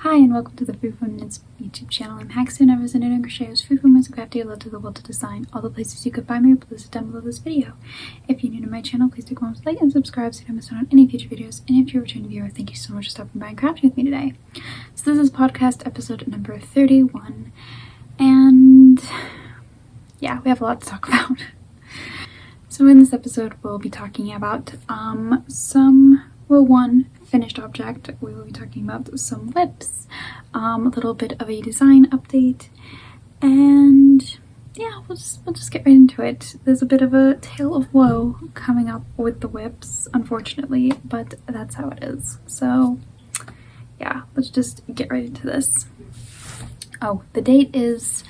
Hi and welcome to the FreeFormKnits YouTube channel. I'm Haxann Evers, a Knit and Crochet who's FreeFormKnits Crafting, love to the world to design. All the places you could find me are listed down below this video. If you're new to my channel, please take a moment to like and subscribe so you don't miss out on any future videos. And if you're a returning viewer, thank you so much for stopping by and crafting with me today. So this is podcast episode number 31, and yeah, we have a lot to talk about. So in this episode, we'll be talking about one finished object. We will be talking about some whips, a little bit of a design update, and yeah, we'll just get right into it. There's a bit of a tale of woe coming up with the whips, unfortunately, but that's how it is. So yeah, let's just get right into this. Oh, the date is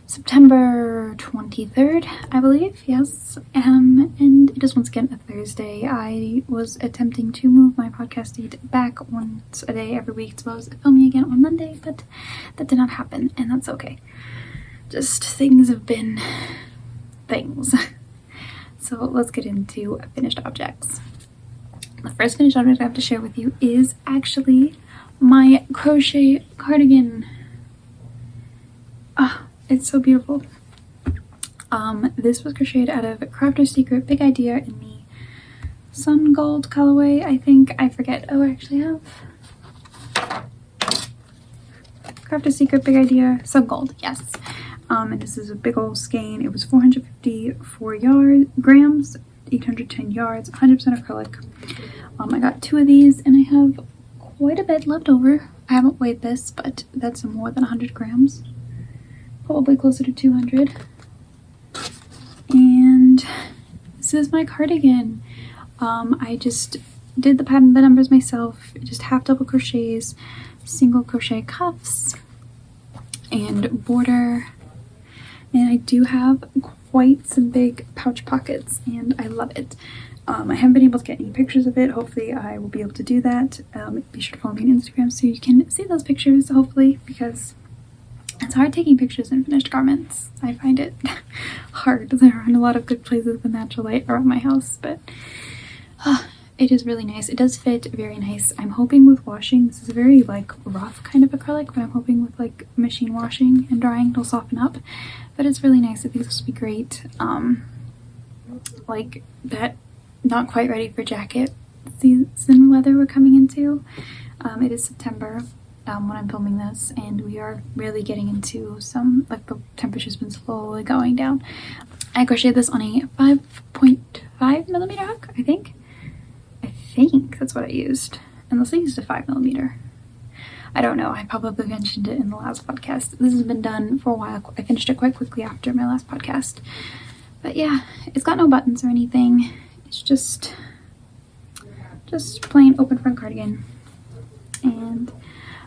September 23rd, I believe, yes, and it is once again a Thursday. I was attempting to move my podcast date back once a day every week, so I was filming again on Monday, but that did not happen, and that's okay. Just things have been things. So let's get into finished objects. The first finished object I have to share with you is actually my crochet cardigan. It's so beautiful. This was crocheted out of Crafter's Secret Big Idea in the Sun Gold colorway, I think. I forget. Oh, I actually have Crafter's Secret Big Idea Sun Gold, yes. And this is a big old skein. It was 454 grams, 810 yards, 100% acrylic. I got 2 of these, and I have quite a bit left over. I haven't weighed this, but that's more than 100 grams. Probably closer to 200. And this is my cardigan. I just did the pattern, the numbers myself, just half double crochets, single crochet cuffs, and border. And I do have quite some big pouch pockets, and I love it. I haven't been able to get any pictures of it. Hopefully I will be able to do that. Be sure to follow me on Instagram so you can see those pictures, hopefully, because it's hard taking pictures in finished garments. I find it hard. There aren't a lot of good places with natural light around my house, but it is really nice. It does fit very nice. I'm hoping with washing, this is a very like rough kind of acrylic, but I'm hoping with like machine washing and drying it'll soften up. But it's really nice. I think this will be great. Like that not quite ready for jacket season weather we're coming into. It is September when I'm filming this, and we are really getting into some, like, the temperature's been slowly going down. I crocheted this on a 5.5 millimeter hook, I think that's what I used, unless I used a 5 millimeter. I don't know, I probably mentioned it in the last podcast. This has been done for a while. I finished it quite quickly after my last podcast, but yeah, it's got no buttons or anything. It's just plain open front cardigan, and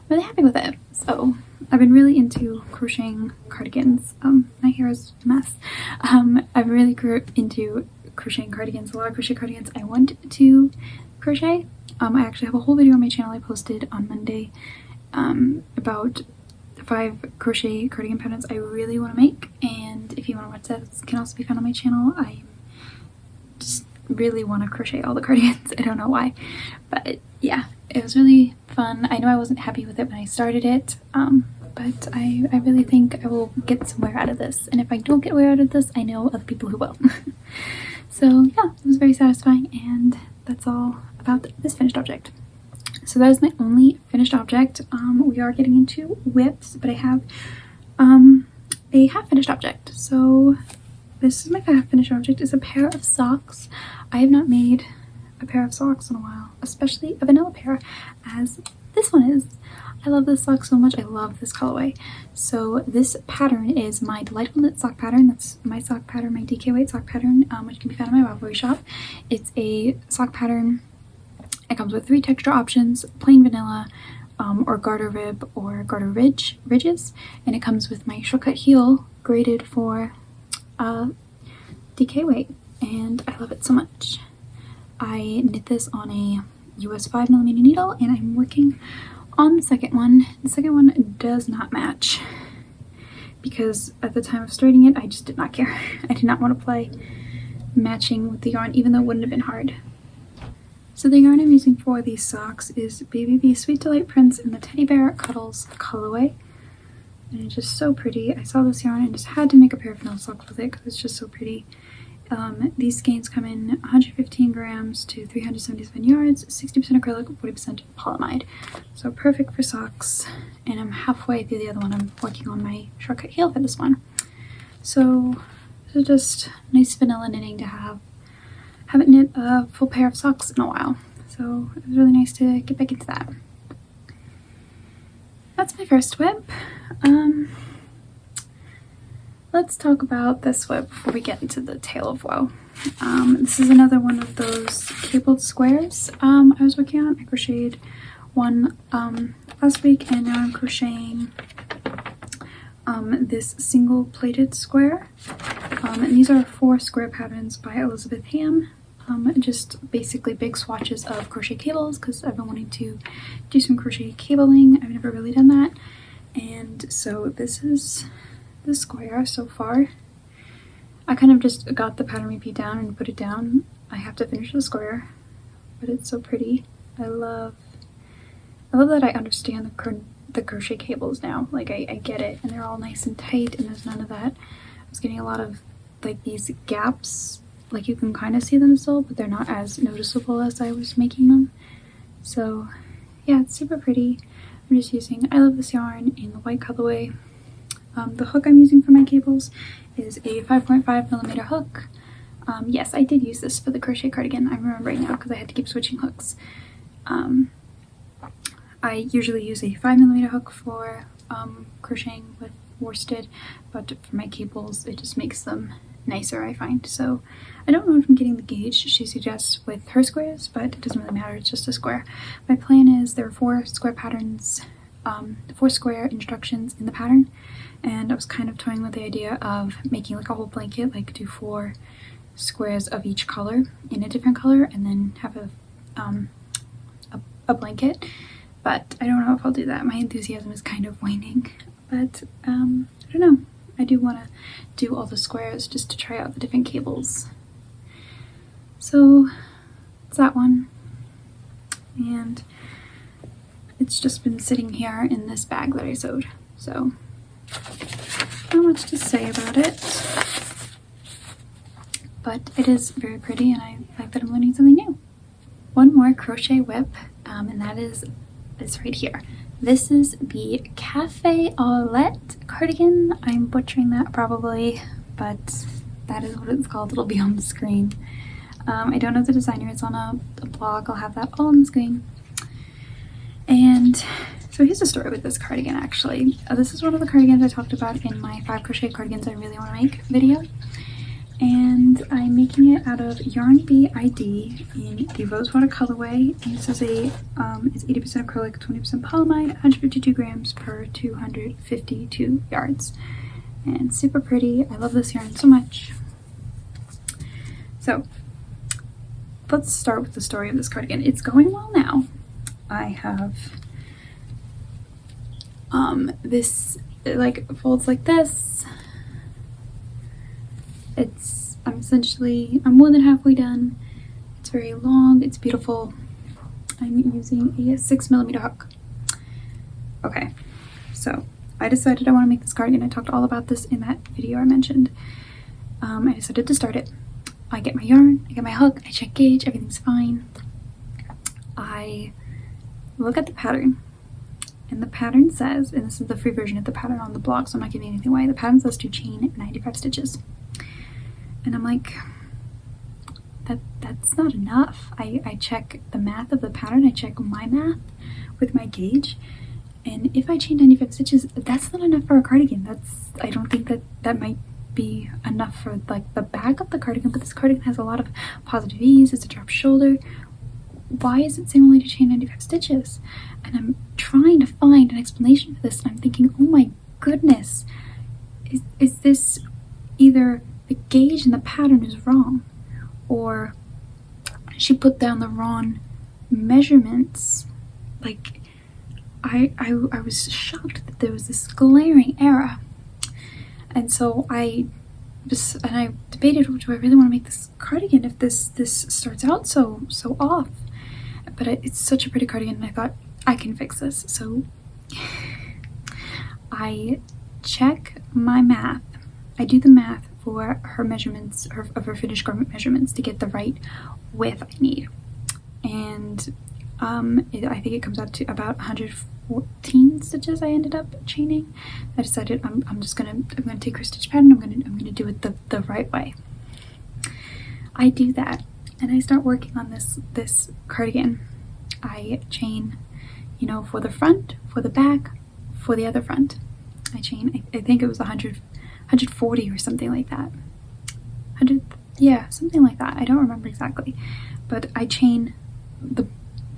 really happy with it. So I've been really into crocheting cardigans. My hair is a mess. I'm really into crocheting cardigans. A lot of crochet cardigans I want to crochet. I actually have a whole video on my channel I posted on Monday about 5 crochet cardigan patterns I really want to make, and if you want to watch that, it can also be found on my channel. I just really want to crochet all the cardigans. I don't know why, but yeah, it was really fun. I know I wasn't happy with it when I started it, but I really think I will get some wear out of this, and if I don't get wear out of this, I know other people who will. So yeah, it was very satisfying, and that's all about this finished object. So that is my only finished object. We are getting into whips, but I have a half finished object. So this is my half finished object. It's a pair of socks. I have not made a pair of socks in a while, especially a vanilla pair, as this one is. I love this sock so much. I love this colorway. So this pattern is my Delightful Knit sock pattern. That's my sock pattern, my DK weight sock pattern, which can be found in my Ravelry Shop. It's a sock pattern. It comes with 3 texture options: plain vanilla, or garter rib, or garter ridges, and it comes with my shortcut heel graded for DK weight, and I love it so much. I knit this on a US 5 millimeter needle, and I'm working on the second one. The second one does not match because at the time of starting it, I just did not care. I did not want to play matching with the yarn, even though it wouldn't have been hard. So the yarn I'm using for these socks is BBB Sweet Delight Prints in the Teddy Bear Cuddles colorway. And it's just so pretty. I saw this yarn and just had to make a pair of vanilla socks with it because it's just so pretty. These skeins come in 115 grams to 377 yards, 60% acrylic, 40% polyamide. So perfect for socks. And I'm halfway through the other one. I'm working on my shortcut heel for this one. So this is just nice vanilla knitting to have. Haven't knit a full pair of socks in a while. So it was really nice to get back into that. That's my first whip. Let's talk about this whip before we get into the Tale of Woe. This is another one of those cabled squares I was working on. I crocheted one last week, and now I'm crocheting this single plated square. And these are 4 square patterns by Elizabeth Ham. Just basically big swatches of crochet cables because I've been wanting to do some crochet cabling. I've never really done that. And so this is the square so far. I kind of just got the pattern repeat down and put it down. I have to finish the square, but it's so pretty. I love that I understand the crochet cables now. Like I get it, and they're all nice and tight, and there's none of that. I was getting a lot of like these gaps, like you can kind of see them still, but they're not as noticeable as I was making them. So yeah, it's super pretty. I'm just using I Love This yarn in the white colorway. The hook I'm using for my cables is a 5.5mm hook. Yes, I did use this for the crochet cardigan. I'm remembering now because I had to keep switching hooks. I usually use a 5mm hook for crocheting with worsted, but for my cables it just makes them nicer, I find. So I don't know if I'm getting the gauge she suggests with her squares, but it doesn't really matter, it's just a square. My plan is there are 4 square patterns, 4 square instructions in the pattern, and I was kind of toying with the idea of making like a whole blanket, like do 4 squares of each color in a different color and then have a blanket, but I don't know if I'll do that. My enthusiasm is kind of waning, but I don't know. I do want to do all the squares just to try out the different cables. So it's that one, and it's just been sitting here in this bag that I sewed, so not much to say about it, but it is very pretty and I like that I'm learning something new. One more crochet whip, and that is this right here. This is the Cafe au Lait cardigan. I'm butchering that probably, but that is what it's called. It'll be on the screen. I don't know the designer. It's on a blog. I'll have that all on the screen. And so here's the story with this cardigan, actually. This is one of the cardigans I talked about in my 5 crochet cardigans I really want to make video. And I'm making it out of Yarn Bee ID in the Rosewater colorway. And this is it's 80% acrylic, 20% polyamide, 152 grams per 252 yards. And super pretty. I love this yarn so much. So let's start with the story of this cardigan. It's going well now. I have this, it like folds like this. I'm more than halfway done. It's very long, it's beautiful. I'm using a 6mm hook. Okay, so I decided I want to make this cardigan. I talked all about this in that video I mentioned. I decided to start it. I get my yarn, I get my hook, I check gauge, everything's fine. I look at the pattern, and the pattern says, and this is the free version of the pattern on the blog, so I'm not giving anything away. The pattern says to chain 95 stitches. And I'm like, that's not enough. I check the math of the pattern, I check my math with my gauge, and if I chain 95 stitches, that's not enough for a cardigan. I don't think that might be enough for like the back of the cardigan, but this cardigan has a lot of positive ease, it's a drop shoulder. Why is it saying only to chain 95 stitches? And I'm trying to find an explanation for this, and I'm thinking, oh my goodness, is this either the gauge in the pattern is wrong, or she put down the wrong measurements? Like, I was shocked that there was this glaring error. And so I debated, do I really want to make this cardigan if this starts out so off? but it's such a pretty cardigan, and I thought I can fix this. So I check my math. I do the math for her measurements, of her finished garment measurements, to get the right width I need. And I think it comes out to about 114 stitches I ended up chaining. I decided I'm gonna take her stitch pattern, I'm gonna do it the right way. I do that, and I start working on this cardigan. I chain, you know, for the front, for the back, for the other front. I chain, I think it was 140 or something like that. 100, yeah, something like that. I don't remember exactly, but I chain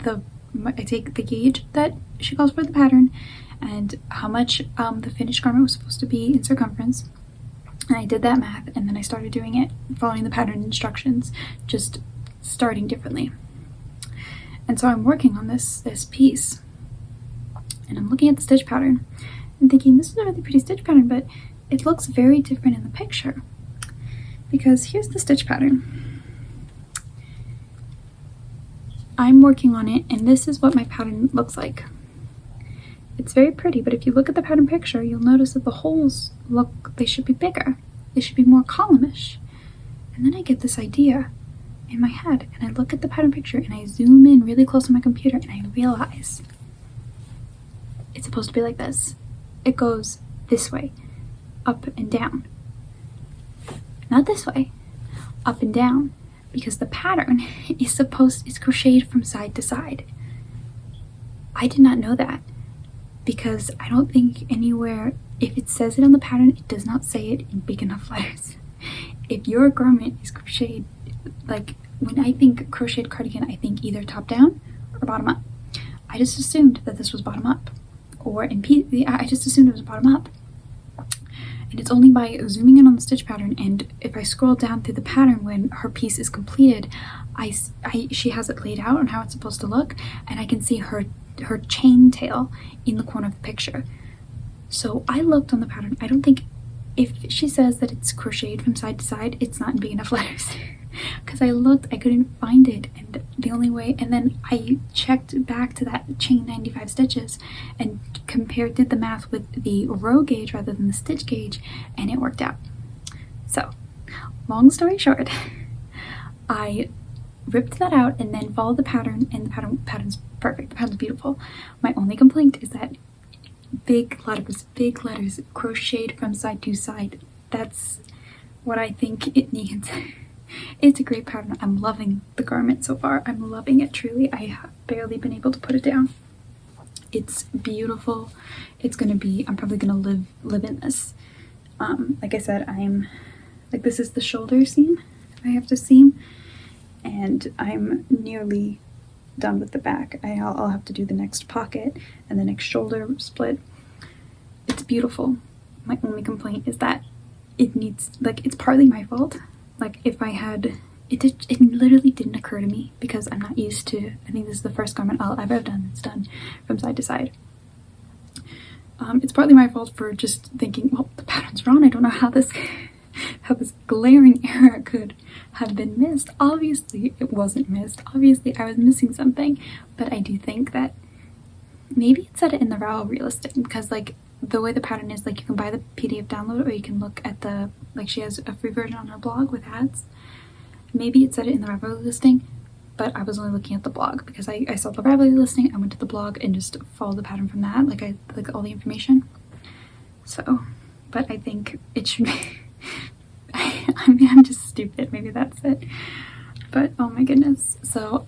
I take the gauge that she calls for the pattern and how much the finished garment was supposed to be in circumference. And I did that math, and then I started doing it, following the pattern instructions, just starting differently. And so I'm working on this piece, and I'm looking at the stitch pattern and thinking, this is a really pretty stitch pattern, but it looks very different in the picture. Because here's the stitch pattern. I'm working on it, and this is what my pattern looks like. It's very pretty, but if you look at the pattern picture, you'll notice that the holes they should be bigger. They should be more columnish. And then I get this idea in my head, and I look at the pattern picture, and I zoom in really close on my computer, and I realize it's supposed to be like this. It goes this way, up and down. Not this way, up and down, because the pattern is crocheted from side to side. I did not know that, because I don't think anywhere, if it says it on the pattern, it does not say it in big enough letters. If your garment is crocheted, like when I think crocheted cardigan, I think either top down or bottom up. I just assumed that this was bottom up, or I just assumed it was bottom up. And it's only by zooming in on the stitch pattern, and if I scroll down through the pattern when her piece is completed, she has it laid out on how it's supposed to look, and I can see her chain tail in the corner of the picture. So I looked on the pattern. I don't think, if she says that it's crocheted from side to side, it's not in big enough letters. Because I looked, I couldn't find it, and the only way, and then I checked back to that chain 95 stitches and did the math with the row gauge rather than the stitch gauge, and it worked out. So, long story short, I ripped that out and then followed the pattern, and the pattern's perfect. The pattern's beautiful. My only complaint is that big letters crocheted from side to side. That's what I think it needs. It's a great pattern. I'm loving the garment so far. I'm loving it, truly. I have barely been able to put it down. It's beautiful. I'm probably gonna live in this. Like I said, this is the shoulder seam I have to seam, and I'm nearly done with the back. I'll have to do the next pocket and the next shoulder split. It's beautiful. My only complaint is that it's partly my fault. Like, if I had, it literally didn't occur to me, because I'm not used to, I think this is the first garment I'll ever have done that's done from side to side. It's partly my fault for just thinking, well, the pattern's wrong. I don't know how this glaring error could have been missed. Obviously, it wasn't missed. Obviously, I was missing something, but I do think that maybe it said it in the Ravelry listing, because like the way the pattern is, like you can buy the PDF download, or you can look at she has a free version on her blog with ads. Maybe it said it in the Ravelry listing, but I was only looking at the blog, because I saw the Ravelry listing, I went to the blog and just followed the pattern from that, like all the information. So, but I think it should be, I'm just stupid, maybe that's it. But oh my goodness. So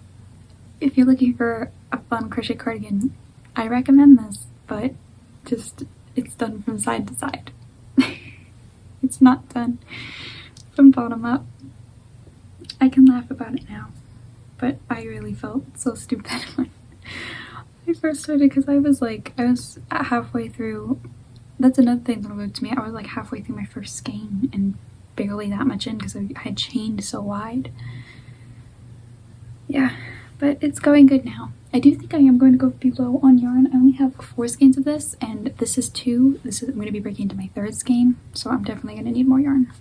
if you're looking for a fun crochet cardigan, I recommend this, but just, it's done from side to side. It's not done from bottom up. I can laugh about it now, but I really felt so stupid when I first started, because I was halfway through. That's another thing that occurred to me. I was like halfway through my first skein and barely that much in, because I had chained so wide. Yeah, but it's going good now. I do think I am going to go below on yarn. I only have 4 skeins of this, and this is 2. I'm going to be breaking into my 3rd skein, so I'm definitely going to need more yarn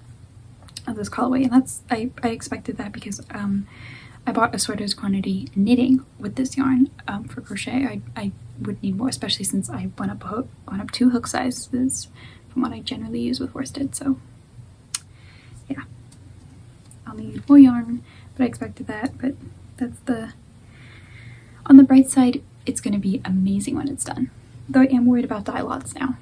of this colorway. And I expected that, because I bought a sweater's quantity knitting with this yarn for crochet. I would need more, especially since I went up 2 hook sizes from what I generally use with worsted. So yeah, I'll need more yarn, but I expected that. But that's on the bright side, it's going to be amazing when it's done. Though I am worried about dye lots now.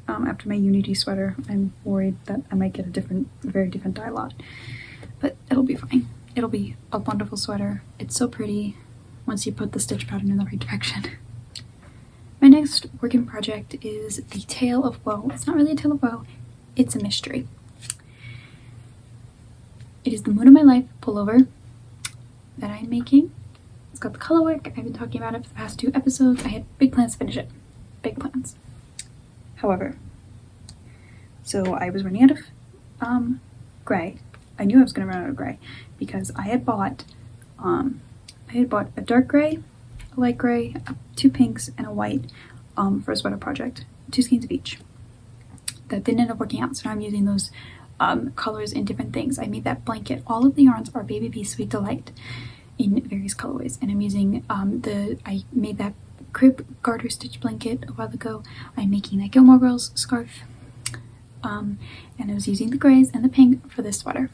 After my Unity sweater, I'm worried that I might get a very different dye lot. But it'll be fine. It'll be a wonderful sweater. It's so pretty once you put the stitch pattern in the right direction. My next working project is the Tale of Woe. It's not really a tale of woe, it's a mystery. It is the Moon of My Life pullover that I'm making. It's got the colorwork. I've been talking about it for the past 2 episodes. I had big plans to finish it. Big plans. However, so I was running out of gray. I knew I was going to run out of gray because I had bought a dark gray, a light gray, 2 pinks, and a white for a sweater project. 2 skeins of each. That didn't end up working out, so now I'm using those colors in different things. I made that blanket. All of the yarns are Baby Bee Sweet Delight in various colorways, and I'm using I made that crib garter stitch blanket a while ago. I'm making that Gilmore Girls scarf, and I was using the grays and the pink for this sweater.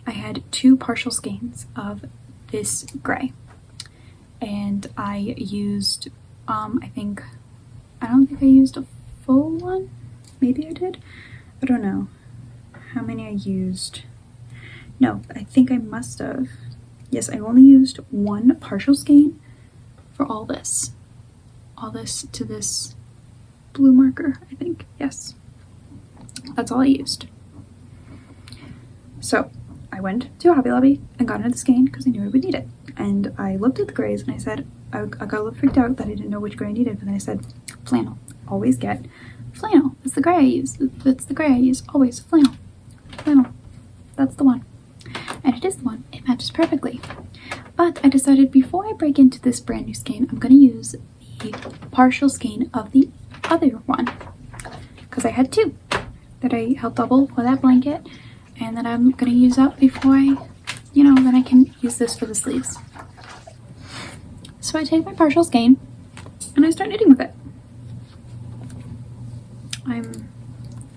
I had 2 partial skeins of this gray, and I used I don't think I used a full one. Maybe I did. I don't know how many I used. No, I think I must have. Yes, I only used 1 partial skein for all this to this blue marker, I think. Yes, that's all I used. So I went to Hobby Lobby and got another skein because I knew I would need it. And I looked at the grays and I said, I got a little freaked out that I didn't know which gray I needed, but then I said, flannel. Always get flannel. That's the gray I use. That's the gray I use. Always flannel. Flannel. That's the one. And it is the one. It matches perfectly. But I decided before I break into this brand new skein, I'm going to use the partial skein of the other one. Because I had 2 that I held double for that blanket, and that I'm going to use up before then I can use this for the sleeves. So I take my partial skein and I start knitting with it.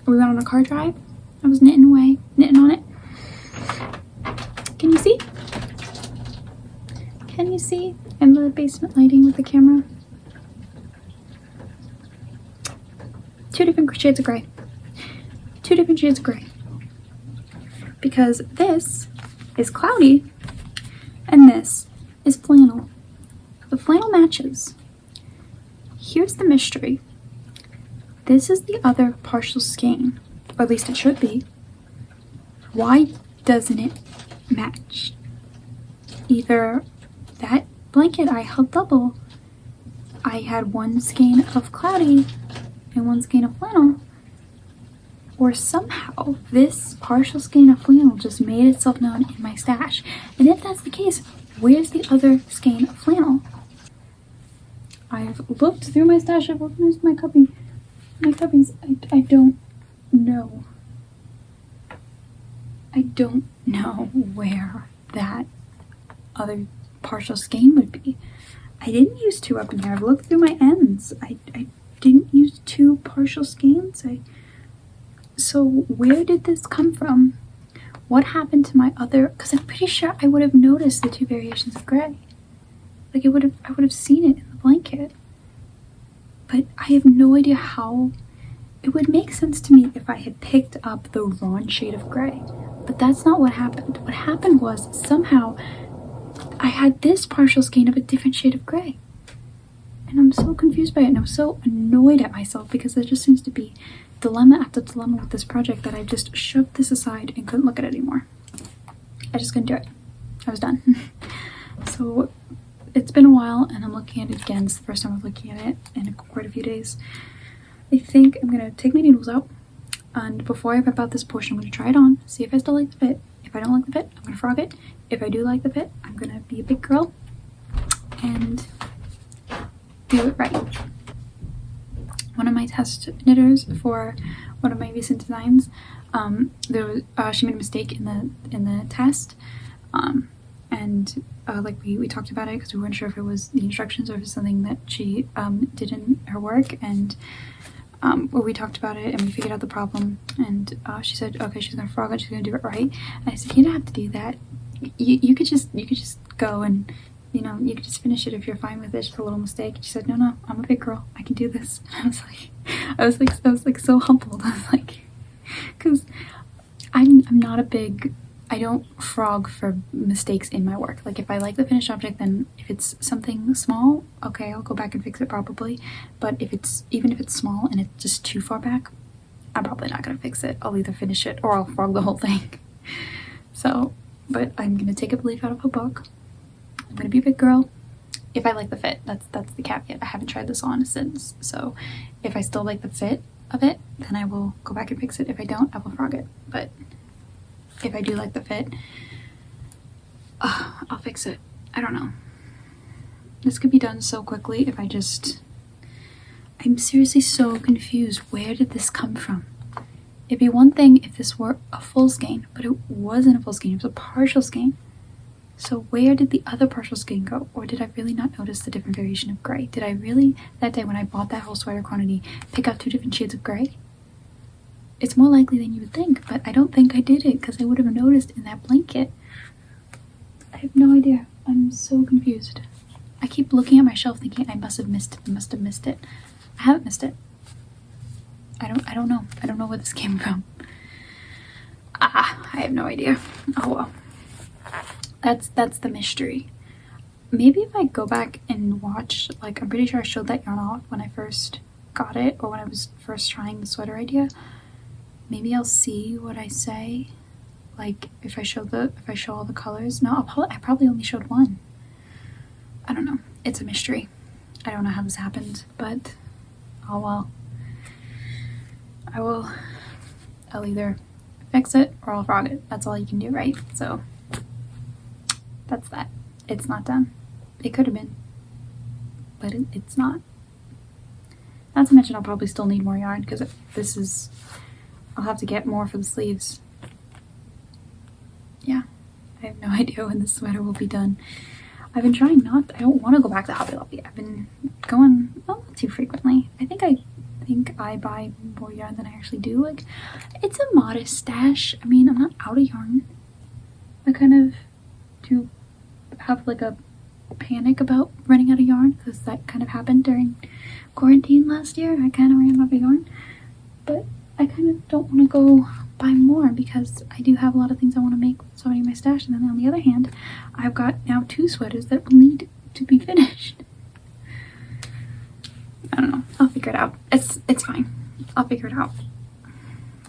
We went on a car drive. I was knitting away, knitting on it. Can you see? Can you see in the basement lighting with the camera? 2 different shades of gray. 2 different shades of gray. Because this is cloudy and this is flannel. The flannel matches. Here's the mystery. This is the other partial skein, or at least it should be. Why doesn't it match? Either that blanket I held double, I had 1 skein of cloudy and 1 skein of flannel, or somehow this partial skein of flannel just made itself known in my stash. And if that's the case, where's the other skein of flannel? I've looked through my stash. I've organized my cubbies. I don't know. I don't know where that other partial skein would be. I didn't use 2 up in here. I've looked through my ends. I didn't use 2 partial skeins. So where did this come from? What happened to my other? Because I'm pretty sure I would have noticed the 2 variations of gray. Like I would have seen it in the blanket. But I have no idea how. It would make sense to me if I had picked up the wrong shade of gray. But that's not what happened. What happened was somehow I had this partial skein of a different shade of gray. And I'm so confused by it, and I'm so annoyed at myself because there just seems to be dilemma after dilemma with this project that I just shoved this aside and couldn't look at it anymore. I just couldn't do it. I was done. So it's been a while and I'm looking at it again. It's the first time I'm looking at it in quite a few days. I think I'm gonna take my needles out, and before I rip out this portion, I'm gonna try it on, see if I still like the fit. If I don't like the fit, I'm gonna frog it. If I do like the fit, I'm gonna be a big girl and do it right. One of my test knitters for one of my recent designs, she made a mistake in the test, and like we talked about it because we weren't sure if it was the instructions or if it's something that she did in her work, and where we talked about it and we figured out the problem, and she said okay, she's gonna frog it, she's gonna do it right. And I said, you don't have to do that. You could just go and, you know, you could just finish it if you're fine with it. It's just a little mistake. She said, no, I'm a big girl, I can do this. And I was like so humbled. I was like, because I'm not a big, I don't frog for mistakes in my work. Like if I like the finished object, then if it's something small, okay, I'll go back and fix it probably. But even if it's small and it's just too far back, I'm probably not gonna fix it. I'll either finish it or I'll frog the whole thing. So, but I'm gonna take a leaf out of a book. I'm gonna be a big girl. If I like the fit, that's the caveat. I haven't tried this on since. So if I still like the fit of it, then I will go back and fix it. If I don't, I will frog it. But if I do like the fit, I'll fix it. I don't know. This could be done so quickly if I just... I'm seriously so confused. Where did this come from? It'd be one thing if this were a full skein, but it wasn't a full skein, it was a partial skein. So where did the other partial skein go? Or did I really not notice the different variation of gray? Did I really, that day when I bought that whole sweater quantity, pick out 2 different shades of gray? It's more likely than you would think, but I don't think I did it because I would have noticed in that blanket. I have no idea. I'm so confused. I keep looking at my shelf thinking I must have missed it. I haven't missed it. I don't know. I don't know where this came from. I have no idea. Oh well. That's the mystery. Maybe if I go back and watch, like I'm pretty sure I showed that yarn off when I first got it, or when I was first trying the sweater idea. Maybe I'll see what I say. Like if I show all the colors. No, I probably only showed one. I don't know. It's a mystery. I don't know how this happened, but oh well. I'll either fix it or I'll frog it. That's all you can do, right? So that's that. It's not done. It could have been, but it's not. Not to mention I'll probably still need more yarn because I'll have to get more for the sleeves. Yeah, I have no idea when this sweater will be done. I've been trying I don't want to go back to Hobby Lobby. I've been going not too frequently. I think I buy more yarn than I actually do. Like, it's a modest stash. I mean, I'm not out of yarn. I kind of do have like a panic about running out of yarn because that kind of happened during quarantine last year. I kind of ran out of yarn, but I kind of don't want to go buy more because I do have a lot of things I want to make with so many of my stash. And then on the other hand, I've got now 2 sweaters that will need to be finished. I don't know. I'll figure it out. It's fine. I'll figure it out.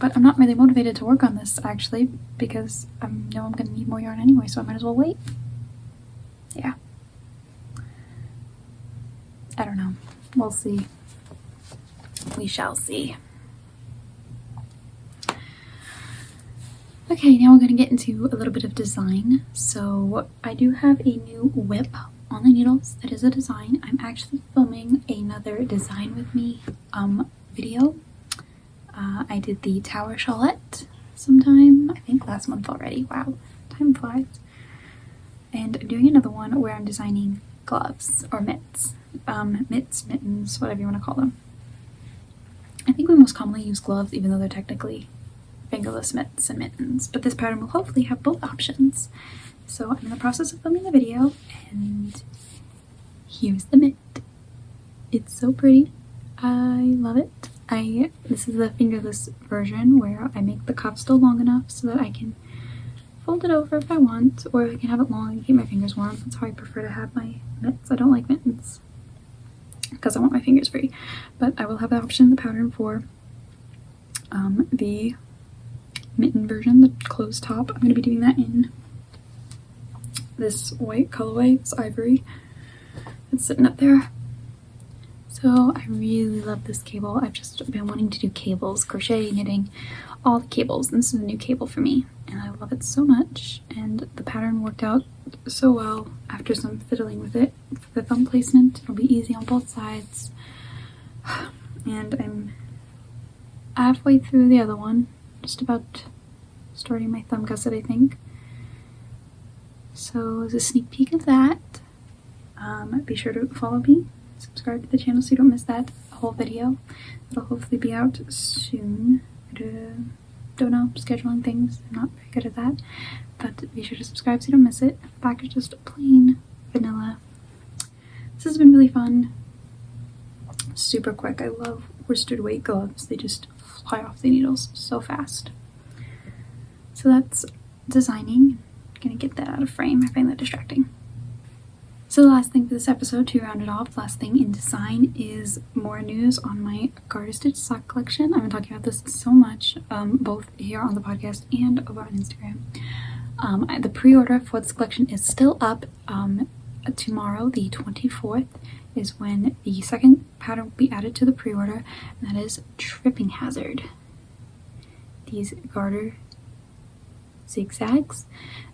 But I'm not really motivated to work on this actually because I know I'm going to need more yarn anyway, so I might as well wait. Yeah. I don't know. We'll see. We shall see. Okay, now we're going to get into a little bit of design. So I do have a new whip on the needles. That is a design. I'm actually filming another design with me video. I did the tower shawlette sometime, I think last month already. Wow, time flies. And I'm doing another one where I'm designing gloves or mitts. Mittens, whatever you want to call them. I think we most commonly use gloves even though they're technically fingerless mitts and mittens, but this pattern will hopefully have both options. So I'm in the process of filming the video, and here's the mitt. It's so pretty. I love it. This is the fingerless version where I make the cuff still long enough so that I can fold it over if I want, or I can have it long and keep my fingers warm. That's how I prefer to have my mitts. I don't like mittens because I want my fingers free, but I will have the option in the pattern for the mitten version, the closed top. I'm going to be doing that in this white colorway, this ivory. It's sitting up there. So I really love this cable. I've just been wanting to do cables, crochet, knitting, all the cables. And this is a new cable for me, and I love it so much. And the pattern worked out so well after some fiddling with it. For the thumb placement, it'll be easy on both sides. And I'm halfway through the other one, just about starting my thumb gusset, I think. So as a sneak peek of that, be sure to follow me, subscribe to the channel so you don't miss that whole video. It'll hopefully be out soon. Don't know, scheduling things, I'm not very good at that, but be sure to subscribe so you don't miss it. The back is just plain vanilla. This has been really fun, super quick. I love worsted weight gloves, they just fly off the needles so fast. So that's designing. I'm gonna get that out of frame, I find that distracting. So the last thing for this episode, to round it off, the last thing in design is more news on my garter stitch sock collection. I've been talking about this so much, both here on the podcast and over on Instagram. The pre-order for this collection is still up. Tomorrow, the 24th, is when the second pattern will be added to the pre-order, and that is Tripping Hazard. These garter zigzags.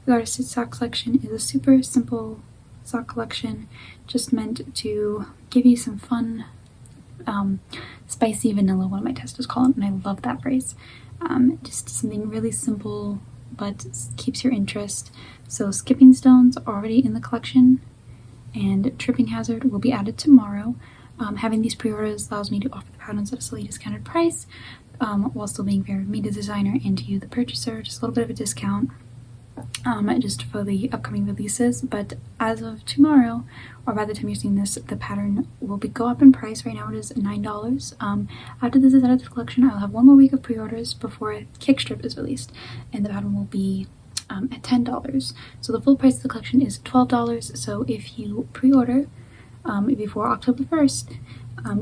The garter stitch sock collection is a super simple sock collection, just meant to give you some fun, spicy vanilla, one of my testers call it, and I love that phrase. Just something really simple but keeps your interest. So skipping stones are already in the collection, and Tripping Hazard will be added tomorrow. Having these pre-orders allows me to offer the patterns at a slightly discounted price, while still being fair to me, the designer, and to you, the purchaser, just a little bit of a discount. Just for the upcoming releases, but as of tomorrow, or by the time you're seeing this, the pattern will go up in price. Right now it is $9. After this is out of the collection, I'll have one more week of pre-orders before Kickstrip is released, and the pattern will be at $10. So the full price of the collection is $12. So if you pre-order before October 1st,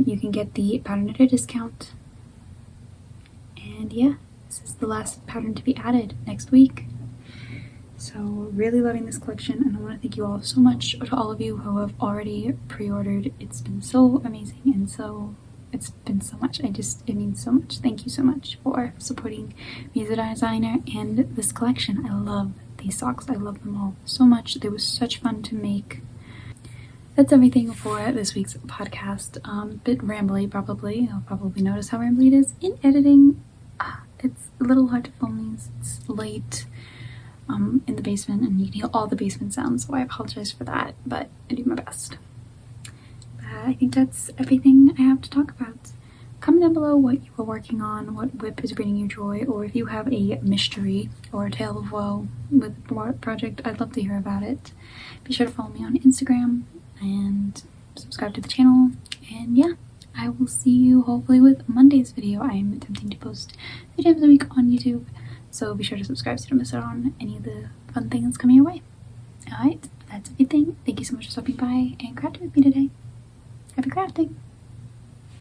you can get the pattern at a discount. And yeah, this is the last pattern to be added next week. So really loving this collection, and I want to thank you all so much, to all of you who have already pre-ordered. It's been so amazing, and it's been so much. It means so much. Thank you so much for supporting me as a designer and this collection. I love these socks. I love them all so much. They were such fun to make. That's everything for this week's podcast. Bit rambly probably. You'll probably notice how rambly it is in editing. It's a little hard to film these. It's late. In the basement, and you can hear all the basement sounds, so I apologize for that, but I do my best. I think that's everything I have to talk about. Comment down below what you are working on, what whip is bringing you joy, or if you have a mystery or a tale of woe with the project, I'd love to hear about it. Be sure to follow me on Instagram and subscribe to the channel, and yeah, I will see you hopefully with Monday's video. I'm attempting to post 3 times a week on YouTube, so be sure to subscribe so you don't miss out on any of the fun things coming your way. Alright, that's everything. Thank you so much for stopping by and crafting with me today. Happy crafting!